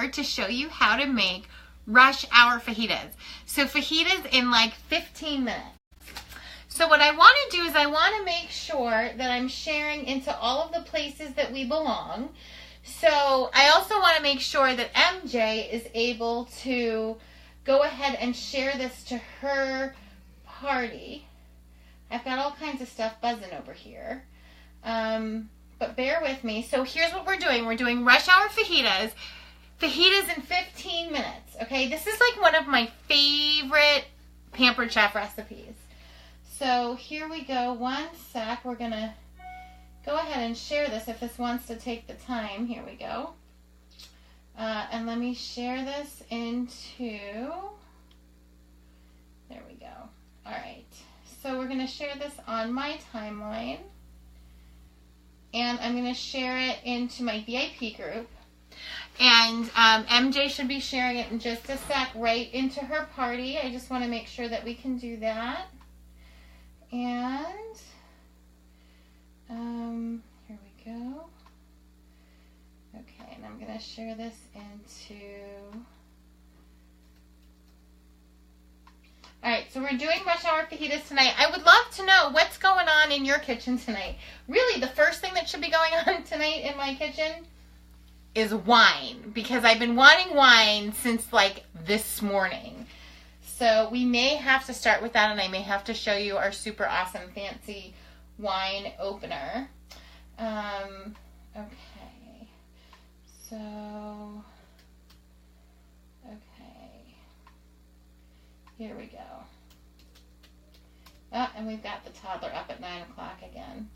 here to show you how to make rush hour fajitas. So fajitas in like 15 minutes. So what I want to do is I want to make sure that I'm sharing into all of the places that we belong. So I also want to make sure that MJ is able to go ahead and share this to her party. I've got all kinds of stuff buzzing over here. But bear with me. So here's what we're doing. We're doing rush hour fajitas. Fajitas in 15 minutes. Okay, this is like one of my favorite Pampered Chef recipes. So here we go. One sec. We're going to go ahead and share this if this wants to take the time. Here we go. And let me share this into, there we go. All right. So we're going to share this on my timeline. And I'm going to share it into my VIP group. And MJ should be sharing it in just a sec right into her party. I just want to make sure that we can do that. And here we go. Okay, and I'm going to share this into... Alright, so we're doing rush hour fajitas tonight. I would love to know what's going on in your kitchen tonight. Really, the first thing that should be going on tonight in my kitchen is wine. Because I've been wanting wine since like this morning. So we may have to start with that, and I may have to show you our super awesome fancy wine opener. Okay. So, okay. Here we go. Oh, and we've got the toddler up at 9 o'clock again.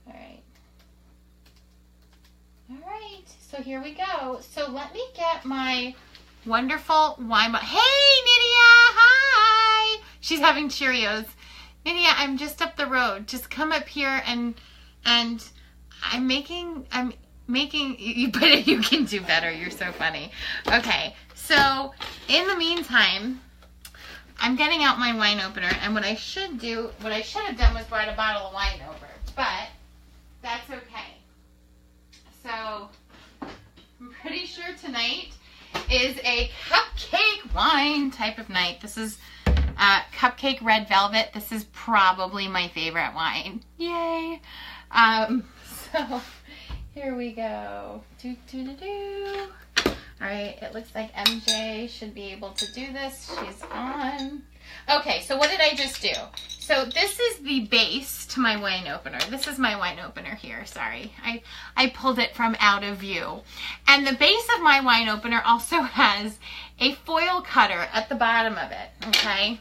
All right. All right, so here we go. So let me get my wonderful wine bottle. Hey, Nydia, hi. She's having Cheerios. Nydia, I'm just up the road. Just come up here and I'm making, you can do better. You're so funny. Okay, so in the meantime, I'm getting out my wine opener, and what I should have done was brought a bottle of wine over, but that's okay. So I'm pretty sure tonight is a cupcake wine type of night. This is cupcake red velvet. This is probably my favorite wine. Yay! So here we go. Do do do do. All right, it looks like MJ should be able to do this. She's on. Okay, so what did I just do? So this is the base to my wine opener. This is my wine opener here, sorry. I pulled it from out of view. And the base of my wine opener also has a foil cutter at the bottom of it, okay?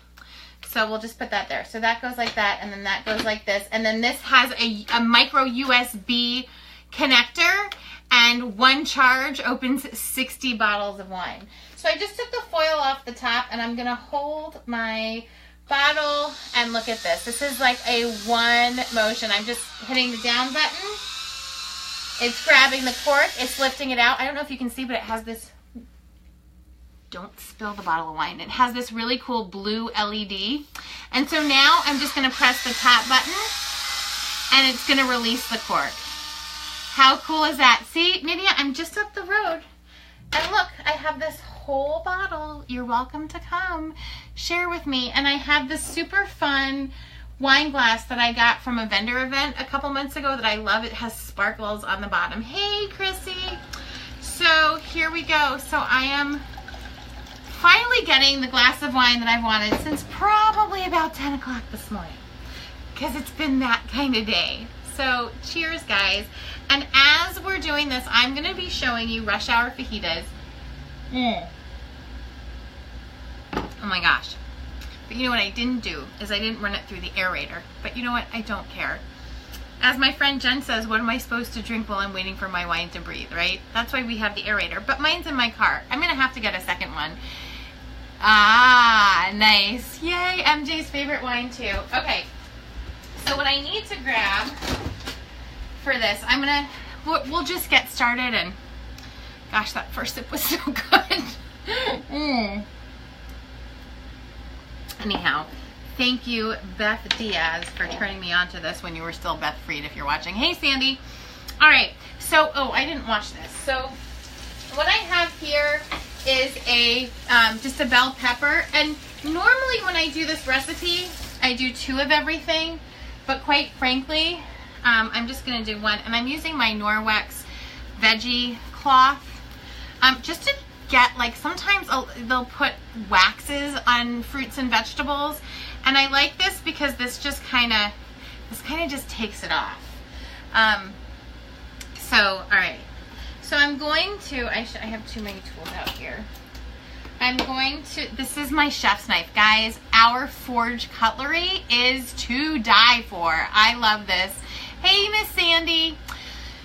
So we'll just put that there. So that goes like that, and then that goes like this. And then this has a micro USB connector, and one charge opens 60 bottles of wine. So I just took the foil off the top, and I'm going to hold my bottle, and look at this. This is like a one motion. I'm just hitting the down button. It's grabbing the cork. It's lifting it out. I don't know if you can see, but it has this, don't spill the bottle of wine. It has this really cool blue LED. And so now I'm just going to press the top button, and it's going to release the cork. How cool is that? See, Nydia, I'm just up the road. And look, I have this whole bottle. You're welcome to come share with me. And I have this super fun wine glass that I got from a vendor event a couple months ago that I love. It has sparkles on the bottom. Hey, Chrissy. So here we go. So I am finally getting the glass of wine that I've wanted since probably about 10 o'clock this morning, because it's been that kind of day. So cheers, guys. And as we're doing this, I'm going to be showing you rush hour fajitas. Oh my gosh. But you know what I didn't do is I didn't run it through the aerator. But you know what? I don't care. As my friend Jen says, what am I supposed to drink while I'm waiting for my wine to breathe, right? That's why we have the aerator. But mine's in my car. I'm going to have to get a second one. Ah, nice. Yay, MJ's favorite wine too. Okay. So what I need to grab for this, we'll just get started, and gosh, that first sip was so good. Anyhow, thank you, Beth Diaz, for turning me on to this when you were still Beth Freed, if you're watching. Hey, Sandy. All right, so, oh, I didn't watch this. So what I have here is a just a bell pepper, and normally when I do this recipe I do 2 of everything, but quite frankly I'm just going to do 1, and I'm using my Norwex veggie cloth just to get, like, sometimes they'll put waxes on fruits and vegetables, and I like this because this kind of just takes it off. So all right, so I'm going to, I have too many tools out here. I'm going to, this is my chef's knife, guys. Our forged cutlery is to die for. I love this. Hey, Miss Sandy.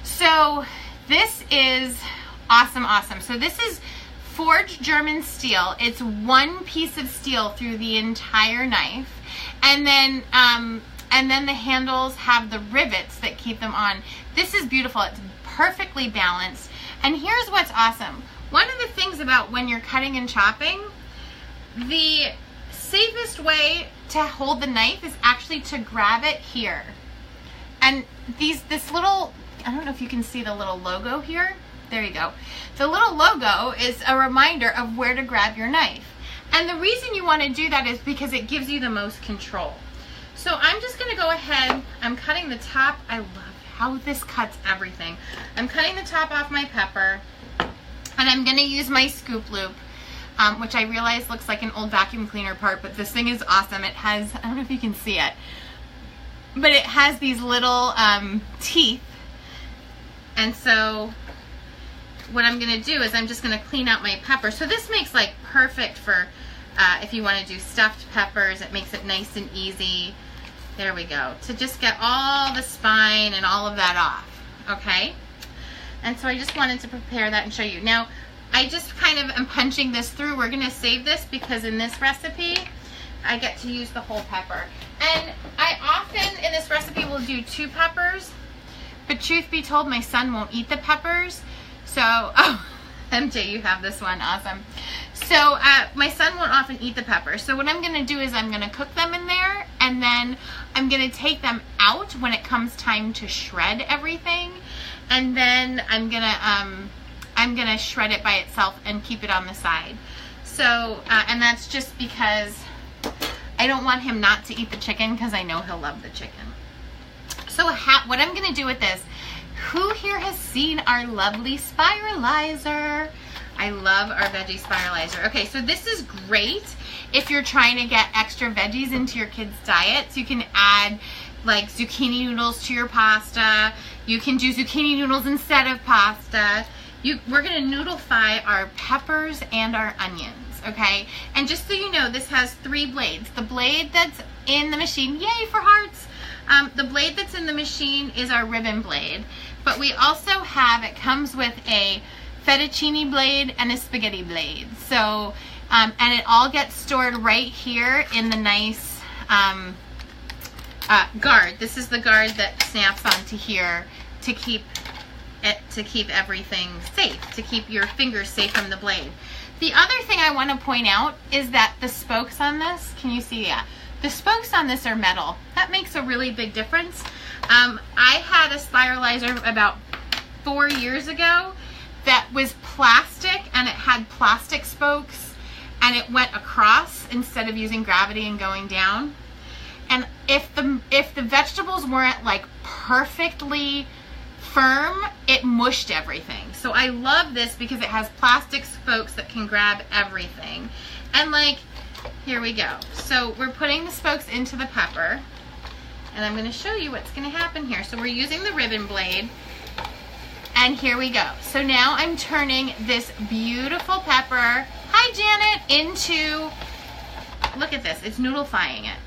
So this is awesome. So this is forged German steel. It's 1 piece of steel through the entire knife, and then the handles have the rivets that keep them on. This is beautiful. It's perfectly balanced. And here's what's awesome. One of the things about when you're cutting and chopping, the safest way to hold the knife is actually to grab it here. And this little, I don't know if you can see the little logo here. There you go. The little logo is a reminder of where to grab your knife. And the reason you want to do that is because it gives you the most control. So I'm just going to go ahead, I'm cutting the top. I love how this cuts everything. I'm cutting the top off my pepper, and I'm going to use my scoop loop, which I realize looks like an old vacuum cleaner part, but this thing is awesome. It has, I don't know if you can see it, but it has these little teeth. And so what I'm going to do is I'm just going to clean out my pepper. So this makes, like, perfect for if you want to do stuffed peppers. It makes it nice and easy. There we go. To just get all the spine and all of that off. Okay? And so I just wanted to prepare that and show you. Now, I just kind of am punching this through. We're going to save this because in this recipe, I get to use the whole pepper. And I often, in this recipe, will do 2 peppers. But truth be told, my son won't eat the peppers. So, oh, MJ, you have this one. Awesome. So, my son won't often eat the peppers. So what I'm going to do is I'm going to cook them in there, and then I'm going to take them out when it comes time to shred everything. And then I'm going to shred it by itself and keep it on the side. So, and that's just because I don't want him not to eat the chicken, because I know he'll love the chicken. So what I'm going to do with this, who here has seen our lovely spiralizer? I love our veggie spiralizer. Okay, so this is great if you're trying to get extra veggies into your kids' diets. You can add, like, zucchini noodles to your pasta. You can do zucchini noodles instead of pasta. We're going to noodleify our peppers and our onions, okay? And just so you know, this has 3 blades. The blade that's in the machine, yay for hearts! The blade that's in the machine is our ribbon blade. But we also have, it comes with a fettuccine blade and a spaghetti blade. So, and it all gets stored right here in the nice guard. This is the guard that snaps onto here to keep everything safe, to keep your fingers safe from the blade. The other thing I want to point out is that the spokes on this, can you see? Yeah. The spokes on this are metal. That makes a really big difference. I had a spiralizer about 4 years ago that was plastic, and it had plastic spokes, and it went across instead of using gravity and going down. And if the vegetables weren't, like, perfectly firm, it mushed everything. So I love this because it has plastic spokes that can grab everything. And, like, here we go. So we're putting the spokes into the pepper, and I'm going to show you what's going to happen here. So we're using the ribbon blade, and here we go. So now I'm turning this beautiful pepper, hi Janet, into, look at this, it's noodleifying it.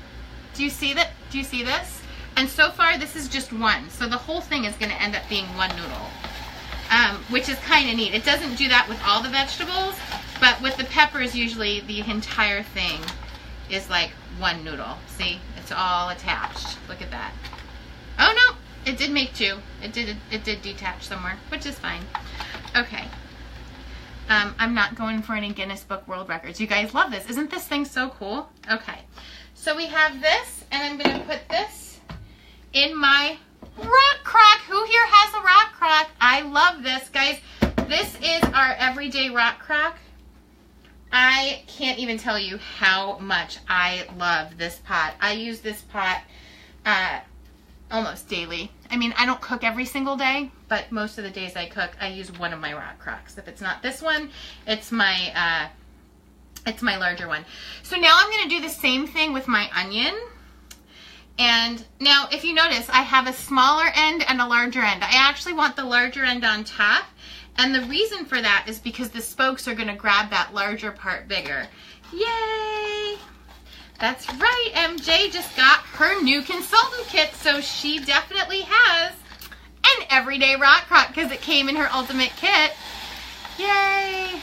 Do you see that? Do you see this? And so far this is just 1. So the whole thing is going to end up being 1 noodle, which is kind of neat. It doesn't do that with all the vegetables, but with the peppers, usually the entire thing is like 1 noodle. See, it's all attached. Look at that. Oh no, it did make 2. It did detach somewhere, which is fine. Okay. I'm not going for any Guinness Book World Records. You guys love this. Isn't this thing so cool? Okay. So we have this, and I'm going to put this in my rock crock. Who here has a rock crock? I love this, guys. This is our I can't even tell you how much I love this pot. I use this pot almost daily. I mean, I don't cook every single day, but most of the days I cook, I use one of my rock crocks. If it's not this one, it's my larger one. So now I'm going to do the same thing with my onion. And now, if you notice, I have a smaller end and a larger end. I actually want the larger end on top. And the reason for that is because the spokes are going to grab that larger part bigger. Yay! That's right, MJ just got her new consultant kit, so she definitely has an everyday rock crock because it came in her ultimate kit. Yay!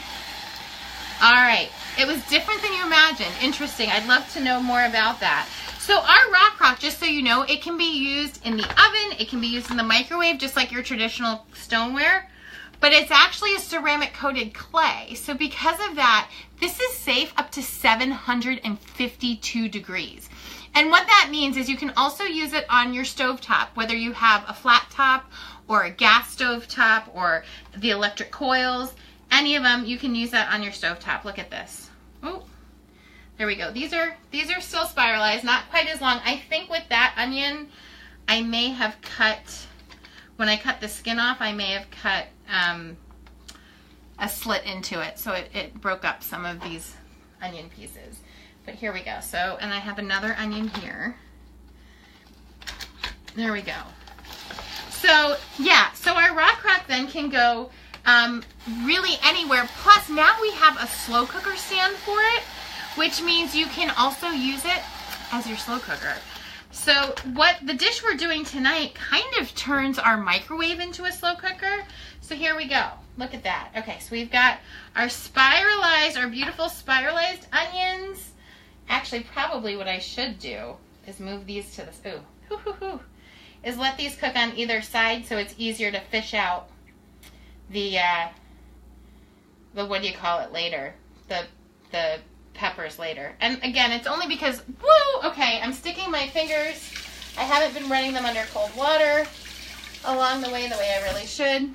All right, it was different than you imagined. Interesting. I'd love to know more about that. So our rock crock, just so you know, it can be used in the oven, it can be used in the microwave, just like your traditional stoneware. But it's actually a ceramic coated clay. So because of that, this is safe up to 752 degrees. And what that means is you can also use it on your stovetop, whether you have a flat top or a gas stovetop or the electric coils, any of them, you can use that on your stovetop. Look at this. Oh, there we go. These are still spiralized, not quite as long. I think with that onion, I may have cut, when I cut the skin off, I may have cut a slit into it, so it broke up some of these onion pieces. But here we go. So, and I have another onion here. There we go. So yeah, so our rock crock then can go really anywhere. Plus now we have a slow cooker stand for it, which means you can also use it as your slow cooker. So what the dish we're doing tonight kind of turns our microwave into a slow cooker. So here we go. Look at that. Okay, so we've got our beautiful spiralized onions. Actually, probably what I should do is move these to this. Ooh, is let these cook on either side so it's easier to fish out the what do you call it later? The peppers later. And again, it's only because, woo, okay, I'm sticking my fingers. I haven't been running them under cold water along the way I really should.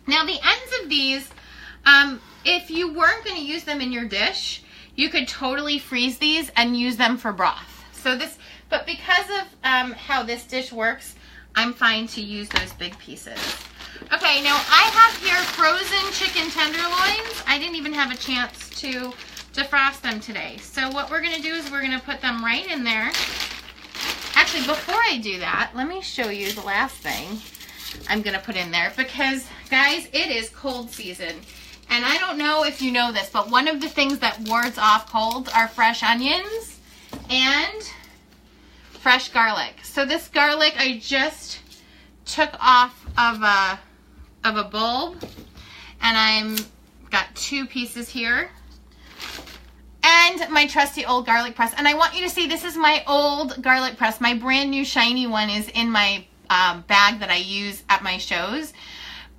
Now the ends of these, if you weren't going to use them in your dish, you could totally freeze these and use them for broth. So this, but because of how this dish works, I'm fine to use those big pieces. Okay, now I have here frozen chicken tenderloins. I didn't even have a chance to defrost them today. So what we're going to do is we're going to put them right in there. Actually, before I do that, let me show you the last thing I'm going to put in there because, guys, it is cold season. And I don't know if you know this, but one of the things that wards off colds are fresh onions and fresh garlic. So this garlic I just took off of a bulb, and I'm got 2 pieces here. And my trusty old garlic press. And I want you to see, this is my old garlic press. My brand new shiny one is in my bag that I use at my shows.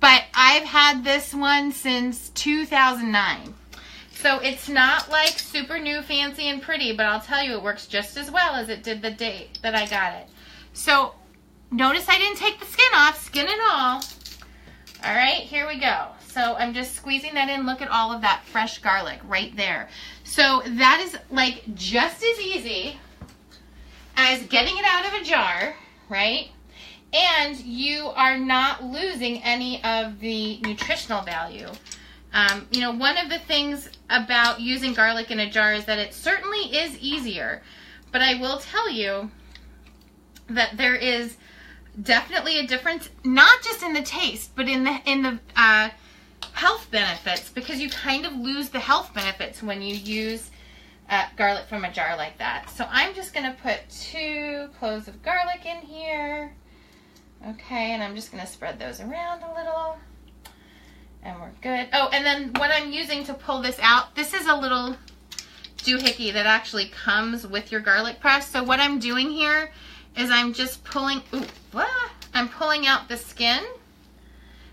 But I've had this one since 2009. So it's not like super new, fancy, and pretty, but I'll tell you, it works just as well as it did the day that I got it. So notice I didn't take the skin off, skin and all. All right, here we go. So I'm just squeezing that in. Look at all of that fresh garlic right there. So that is like just as easy as getting it out of a jar, right? And you are not losing any of the nutritional value. You know, one of the things about using garlic in a jar is that it certainly is easier. But I will tell you that there is definitely a difference, not just in the taste, but in the health benefits, because you kind of lose the health benefits when you use garlic from a jar like that. So I'm just going to put 2 cloves of garlic in here. Okay, and I'm just going to spread those around a little. And we're good. Oh, and then what I'm using to pull this out, this is a little doohickey that actually comes with your garlic press. So what I'm doing here is I'm just pulling, I'm pulling out the skin.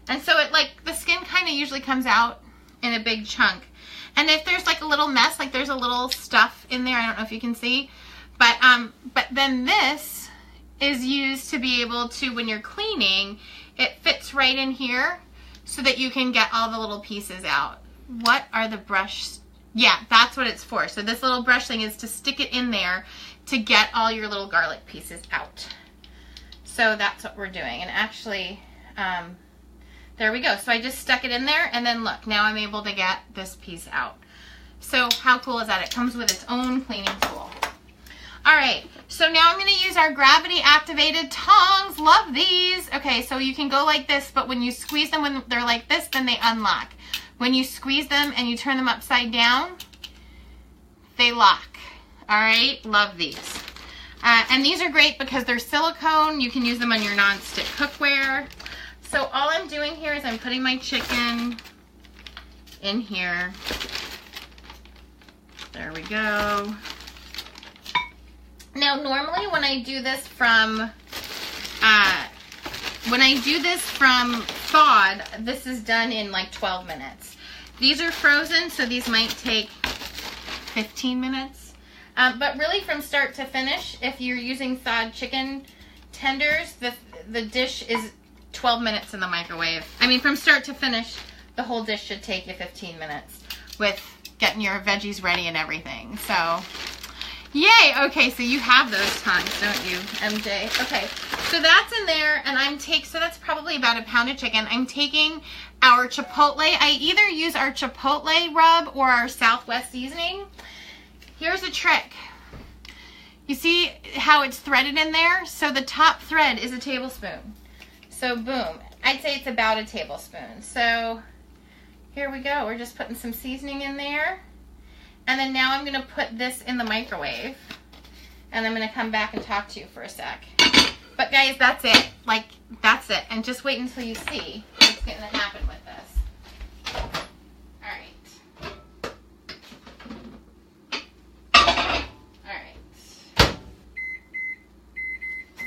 And so it like, the skin kind of usually comes out in a big chunk. And if there's like a little mess, like there's a little stuff in there, I don't know if you can see, but then this is used to be able to, when you're cleaning, it fits right in here so that you can get all the little pieces out. What are the brush Yeah, that's what it's for. So this little brush thing is to stick it in there to get all your little garlic pieces out. So that's what we're doing. And actually, there we go. So I just stuck it in there, and then look, now I'm able to get this piece out. So how cool is that? It comes with its own cleaning tool. All right, so now I'm gonna use our gravity activated tongs. Love these. Okay, so you can go like this, but when you squeeze them, when they're like this, then they unlock. When you squeeze them and you turn them upside down, they lock. All right, love these. And these are great because they're silicone. You can use them on your non-stick cookware. So all I'm doing here is I'm putting my chicken in here. There we go. Now, normally when I do this from thawed, this is done in like 12 minutes. These are frozen, so these might take 15 minutes. But really from start to finish, if you're using thawed chicken tenders, the dish is 12 minutes in the microwave. I mean, from start to finish, the whole dish should take you 15 minutes with getting your veggies ready and everything. So, yay! Okay, so you have those tongs, don't you, MJ? Okay, so that's in there, and so that's probably about a pound of chicken. I'm taking our chipotle. I either use our chipotle rub or our Southwest seasoning. Here's a trick. You see how it's threaded in there? So the top thread is a tablespoon. So boom, I'd say it's about a tablespoon. So here we go. We're just putting some seasoning in there. And then now I'm gonna put this in the microwave. And I'm gonna come back and talk to you for a sec. But guys, that's it. Like, that's it. And just wait until you see what's gonna happen with this.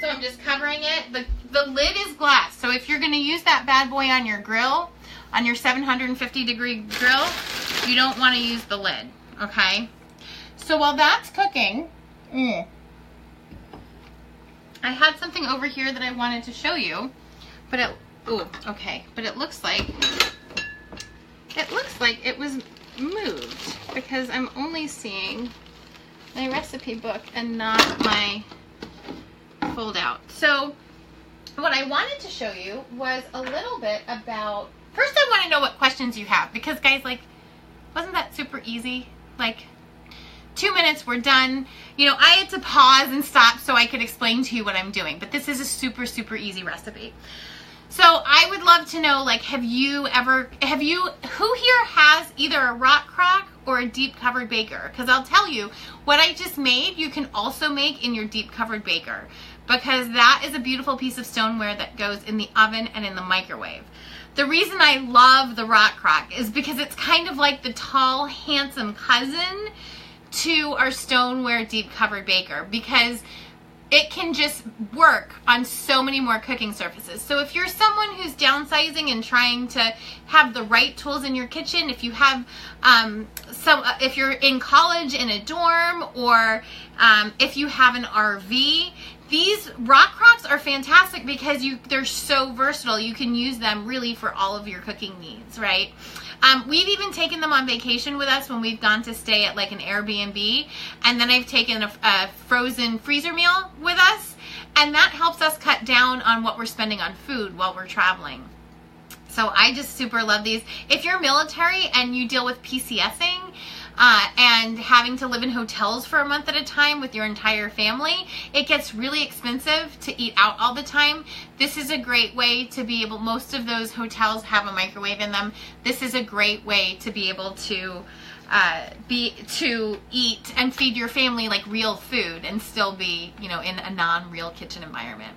So I'm just covering it. The lid is glass. So if you're going to use that bad boy on your grill, on your 750 degree grill, you don't want to use the lid, okay? So while that's cooking, I had something over here that I wanted to show you, but but it looks like it was moved because I'm only seeing my recipe book and not my fold out. So what I wanted to show you was a little bit about, first I want to know what questions you have, because guys, like, wasn't that super easy? Like, 2 minutes, we're done. You know, I had to pause and stop so I could explain to you what I'm doing, but this is a super, super easy recipe. So I would love to know, like, who here has either a rock crock or a deep covered baker? Because I'll tell you, what I just made, you can also make in your deep covered baker, because that is a beautiful piece of stoneware that goes in the oven and in the microwave. The reason I love the rock crock is because it's kind of like the tall, handsome cousin to our stoneware deep covered baker, because it can just work on so many more cooking surfaces. So if you're someone who's downsizing and trying to have the right tools in your kitchen, if you have if you're in college in a dorm, or if you have an RV, these rock crocks are fantastic because they're so versatile. You can use them really for all of your cooking needs, right? We've even taken them on vacation with us when we've gone to stay at like an Airbnb, and then I've taken a frozen freezer meal with us, and that helps us cut down on what we're spending on food while we're traveling. So I just super love these. If you're military and you deal with PCSing and having to live in hotels for a month at a time with your entire family, it gets really expensive to eat out all the time. This is a great way to be able, most of those hotels have a microwave in them. This is a great way to be able to eat and feed your family like real food and still be, you know, in a non-real kitchen environment.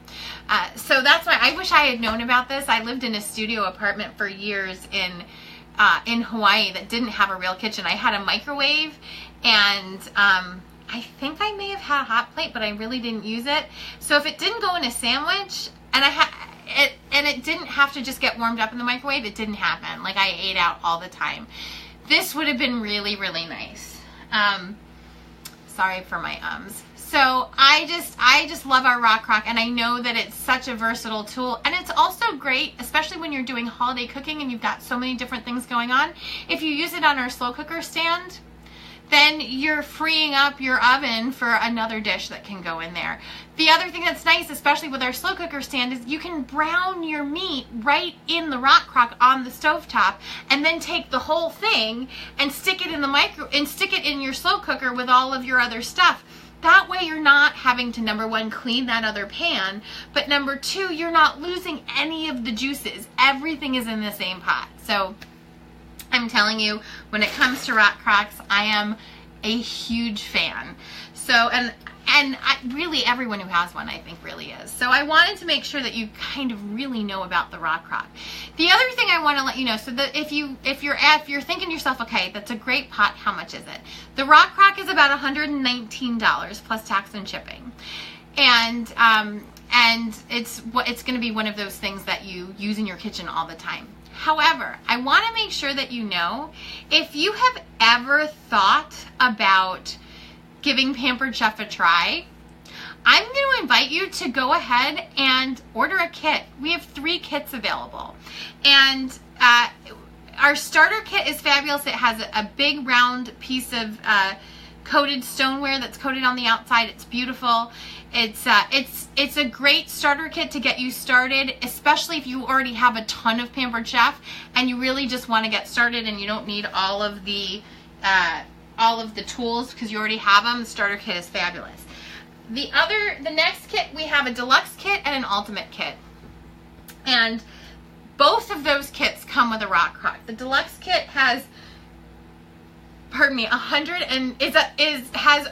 So that's why I wish I had known about this. I lived in a studio apartment for years in Hawaii that didn't have a real kitchen. I had a microwave, and I think I may have had a hot plate, but I really didn't use it. So if it didn't go in a sandwich, and it didn't have to just get warmed up in the microwave, it didn't happen. Like, I ate out all the time. This would have been really, really nice. Sorry for my ums. So I just love our rock crock, and I know that it's such a versatile tool, and it's also great, especially when you're doing holiday cooking and you've got so many different things going on. If you use it on our slow cooker stand, then you're freeing up your oven for another dish that can go in there. The other thing that's nice, especially with our slow cooker stand, is you can brown your meat right in the rock crock on the stovetop, and then take the whole thing and stick it in the stick it in your slow cooker with all of your other stuff. That way you're not having to, number one, clean that other pan, but number two, you're not losing any of the juices. Everything is in the same pot. So I'm telling you, when it comes to rock crocks, I am a huge fan. So, and really everyone who has one, I think, really is. So I wanted to make sure that you kind of really know about the rock crock. The other thing I want to let you know, so that if you're thinking to yourself, okay, that's a great pot, how much is it? The rock crock is about $119 plus tax and shipping, and it's going to be one of those things that you use in your kitchen all the time. However, I want to make sure that you know, if you have ever thought about giving Pampered Chef a try, I'm going to invite you to go ahead and order a kit. We have 3 kits available. And our starter kit is fabulous. It has a big round piece of coated stoneware that's coated on the outside. It's beautiful. It's a great starter kit to get you started, especially if you already have a ton of Pampered Chef and you really just want to get started and you don't need all of the tools because you already have them. The starter kit is fabulous. The next kit, we have a deluxe kit and an ultimate kit. And both of those kits come with a rock crock. The deluxe kit has, has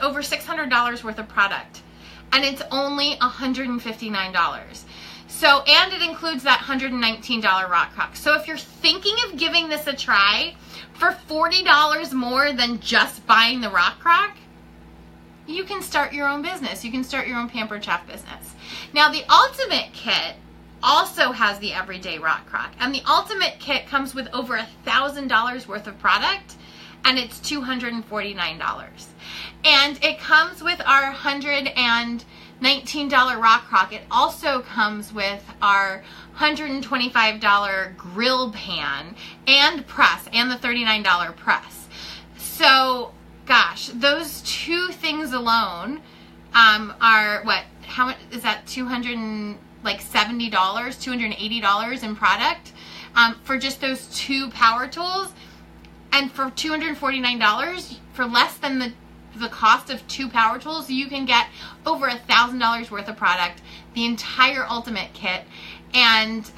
over $600 worth of product, and it's only $159. So, and it includes that $119 rock crock. So if you're thinking of giving this a try for $40 more than just buying the rock crock, you can start your own business. You can start your own Pampered Chef business. Now, the ultimate kit also has the everyday rock crock, and the ultimate kit comes with over $1,000 worth of product, and it's $249. And it comes with our $119 rock crock. It also comes with our $125 grill pan and press, and the $39 press. So, gosh, those 2 things alone are what? How much is that? $270, $280 in product for just those 2 power tools. And for $249, for less than the cost of 2 power tools, you can get over $1,000 worth of product, the entire ultimate kit, and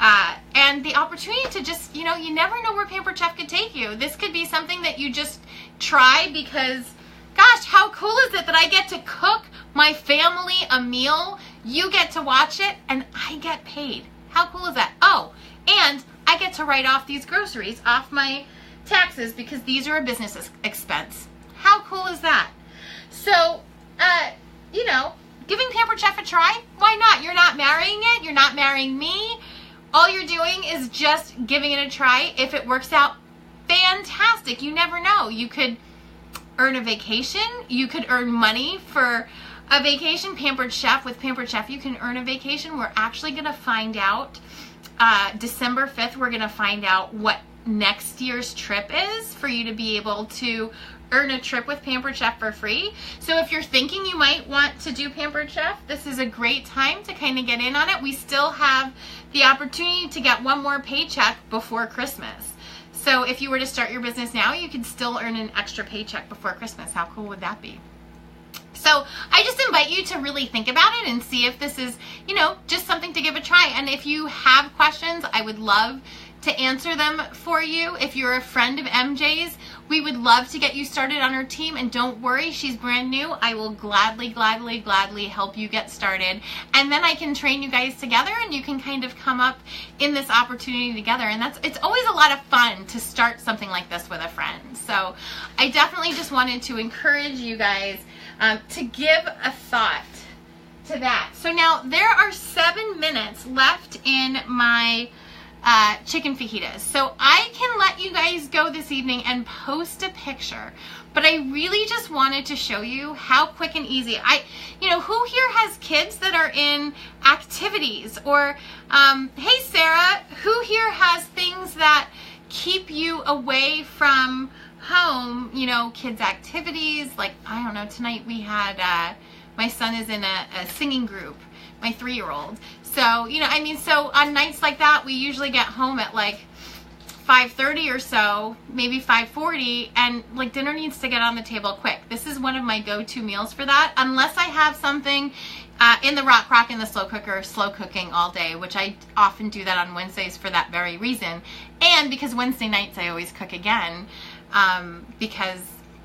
the opportunity to just, you never know where Pampered Chef could take you. This could be something that you just try because, gosh, how cool is it that I get to cook my family a meal, you get to watch it, and I get paid. How cool is that? Oh, and I get to write off these groceries off my taxes because these are a business expense. How cool is that? So, giving Pampered Chef a try, why not? You're not marrying it. You're not marrying me. All you're doing is just giving it a try. If it works out, fantastic. You never know. You could earn a vacation. You could earn money for a vacation. Pampered Chef, with Pampered Chef, you can earn a vacation. We're actually going to find out, December 5th, we're going to find out what next year's trip is for you to be able to earn a trip with Pampered Chef for free. So if you're thinking you might want to do Pampered Chef, this is a great time to kind of get in on it. We still have the opportunity to get one more paycheck before Christmas. So if you were to start your business now, you could still earn an extra paycheck before Christmas. How cool would that be? So I just invite you to really think about it and see if this is, just something to give a try. And if you have questions, I would love to answer them for you. If you're a friend of MJ's, we would love to get you started on her team. And don't worry, she's brand new. I will gladly help you get started. And then I can train you guys together and you can kind of come up in this opportunity together. And it's always a lot of fun to start something like this with a friend. So I definitely just wanted to encourage you guys to give a thought to that. So now there are 7 minutes left in my chicken fajitas. So I can let you guys go this evening and post a picture, but I really just wanted to show you how quick and easy. Who here has kids that are in activities? Or, hey Sarah, who here has things that keep you away from home, you know, kids activities, like, I don't know, tonight we had, my son is in a singing group, my 3-year-old. So, you know, I mean, so on nights like that, we usually get home at like 5:30 or so, maybe 5:40, and like dinner needs to get on the table quick. This is one of my go-to meals for that, unless I have something in the rock crock in the slow cooker, slow cooking all day, which I often do that on Wednesdays for that very reason. And because Wednesday nights I always cook again, because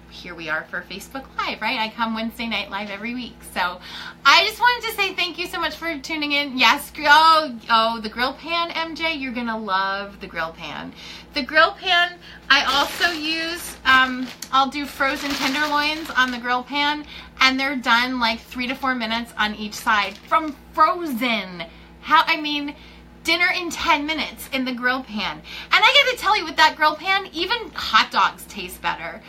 here we are for Facebook Live, right? I come Wednesday night live every week. So I just wanted to say thank you so much for tuning in. Yes, oh, the grill pan, MJ, you're gonna love the grill pan. The grill pan, I also use, I'll do frozen tenderloins on the grill pan, and they're done like 3 to 4 minutes on each side from frozen. I mean, dinner in 10 minutes in the grill pan. And I gotta tell you, with that grill pan, even hot dogs taste better.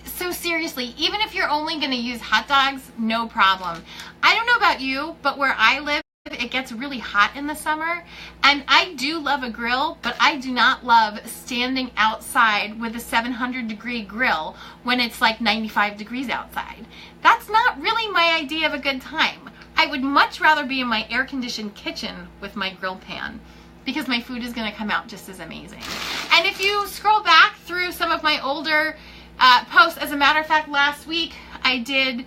So seriously, even if you're only going to use hot dogs, no problem. I don't know about you, but where I live, it gets really hot in the summer, and I do love a grill, but I do not love standing outside with a 700-degree grill when it's like 95 degrees outside. That's not really my idea of a good time. I would much rather be in my air-conditioned kitchen with my grill pan, because my food is going to come out just as amazing. And if you scroll back through some of my older posts, as a matter of fact, last week I did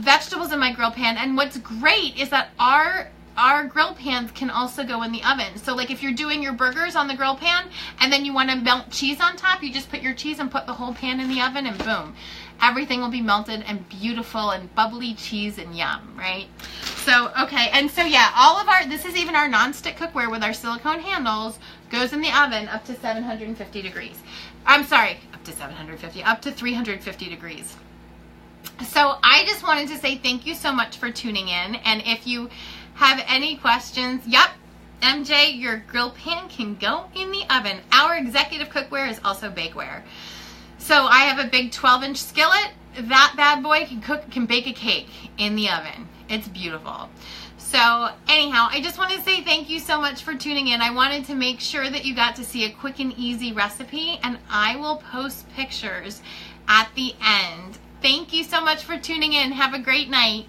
vegetables in my grill pan, and what's great is that our grill pans can also go in the oven. So like if you're doing your burgers on the grill pan and then you want to melt cheese on top, you just put your cheese and put the whole pan in the oven, and boom, everything will be melted and beautiful and bubbly cheese and yum, right? So, okay, and so yeah, this is even our non-stick cookware with our silicone handles, goes in the oven up to 750 degrees. I'm sorry, up to 750, up to 350 degrees. So I just wanted to say thank you so much for tuning in, and if you have any questions, yep, MJ, your grill pan can go in the oven. Our executive cookware is also bakeware. So I have a big 12-inch skillet. That bad boy can bake a cake in the oven. It's beautiful. So anyhow, I just want to say thank you so much for tuning in. I wanted to make sure that you got to see a quick and easy recipe, and I will post pictures at the end. Thank you so much for tuning in. Have a great night.